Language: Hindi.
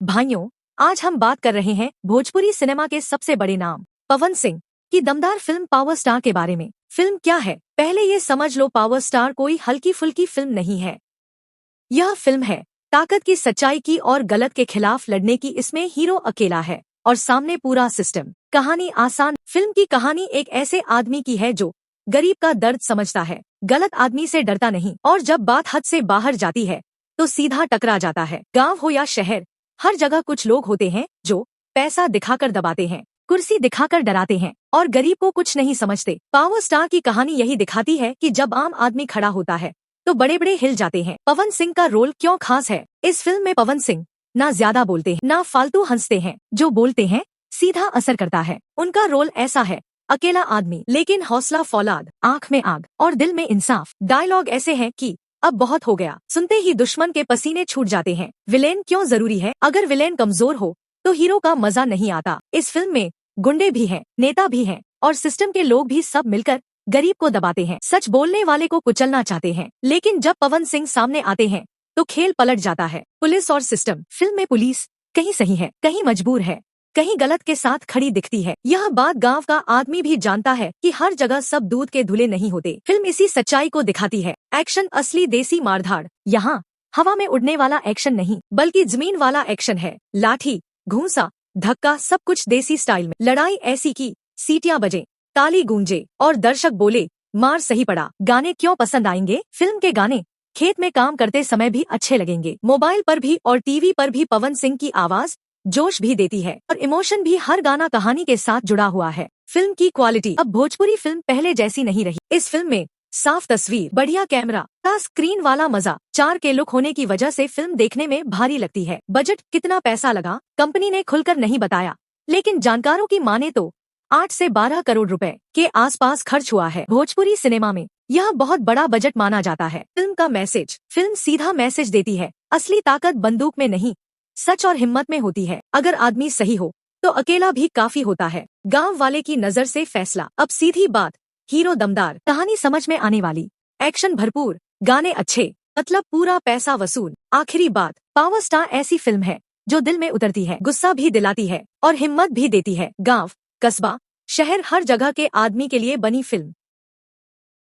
भाइयों, आज हम बात कर रहे हैं भोजपुरी सिनेमा के सबसे बड़े नाम पवन सिंह की दमदार फिल्म पावर स्टार के बारे में। फिल्म क्या है, पहले ये समझ लो, पावर स्टार कोई हल्की फुल्की फिल्म नहीं है। यह फिल्म है ताकत की, सच्चाई की और गलत के खिलाफ लड़ने की। इसमें हीरो अकेला है और सामने पूरा सिस्टम। कहानी आसान। फिल्म की कहानी एक ऐसे आदमी की है जो गरीब का दर्द समझता है, गलत आदमी से डरता नहीं और जब बात हद से बाहर जाती है तो सीधा टकरा जाता है। गांव हो या शहर, हर जगह कुछ लोग होते हैं जो पैसा दिखाकर दबाते हैं, कुर्सी दिखाकर डराते हैं और गरीब को कुछ नहीं समझते। पावर स्टार की कहानी यही दिखाती है कि जब आम आदमी खड़ा होता है तो बड़े बड़े हिल जाते हैं। पवन सिंह का रोल क्यों खास है? इस फिल्म में पवन सिंह ना ज्यादा बोलते हैं ना फालतू हंसते हैं, जो बोलते हैं सीधा असर करता है। उनका रोल ऐसा है, अकेला आदमी लेकिन हौसला फौलाद, आंख में आग और दिल में इंसाफ। डायलॉग ऐसे हैं कि अब बहुत हो गया, सुनते ही दुश्मन के पसीने छूट जाते हैं। विलेन क्यों जरूरी है? अगर विलेन कमजोर हो तो हीरो का मजा नहीं आता। इस फिल्म में गुंडे भी हैं, नेता भी हैं और सिस्टम के लोग भी, सब मिलकर गरीब को दबाते हैं, सच बोलने वाले को कुचलना चाहते हैं। लेकिन जब पवन सिंह सामने आते हैं तो खेल पलट जाता है। पुलिस और सिस्टम। फिल्म में पुलिस कहीं सही है, कहीं मजबूर है, कहीं गलत के साथ खड़ी दिखती है। यह बात गांव का आदमी भी जानता है कि हर जगह सब दूध के धुले नहीं होते। फिल्म इसी सच्चाई को दिखाती है। एक्शन असली देसी मारधाड़। यहाँ हवा में उड़ने वाला एक्शन नहीं बल्कि जमीन वाला एक्शन है। लाठी, घूंसा, धक्का, सब कुछ देसी स्टाइल में। लड़ाई ऐसी की सीटियां बजे, ताली गूंजे और दर्शक बोले मार सही पड़ा। गाने क्यों पसंद आएंगे? फिल्म के गाने खेत में काम करते समय भी अच्छे लगेंगे, मोबाइल पर भी और टीवी पर भी। पवन सिंह की आवाज जोश भी देती है और इमोशन भी। हर गाना कहानी के साथ जुड़ा हुआ है। फिल्म की क्वालिटी। अब भोजपुरी फिल्म पहले जैसी नहीं रही। इस फिल्म में साफ तस्वीर, बढ़िया कैमरा का स्क्रीन वाला मजा, 4K लुक होने की वजह से फिल्म देखने में भारी लगती है। बजट कितना पैसा लगा कंपनी ने खुलकर नहीं बताया, लेकिन जानकारों की माने तो 8 से 12 करोड़ रुपए के आसपास खर्च हुआ है। भोजपुरी सिनेमा में यह बहुत बड़ा बजट माना जाता है। फिल्म का मैसेज। फिल्म सीधा मैसेज देती है, असली ताकत बंदूक में नहीं, सच और हिम्मत में होती है। अगर आदमी सही हो तो अकेला भी काफी होता है। गांव वाले की नजर से फैसला। अब सीधी बात, हीरो दमदार, कहानी समझ में आने वाली, एक्शन भरपूर, गाने अच्छे, मतलब पूरा पैसा वसूल। आखिरी बात, पावर स्टार ऐसी फिल्म है जो दिल में उतरती है, गुस्सा भी दिलाती है और हिम्मत भी देती है। गांव, कस्बा, शहर, हर जगह के आदमी के लिए बनी फिल्म।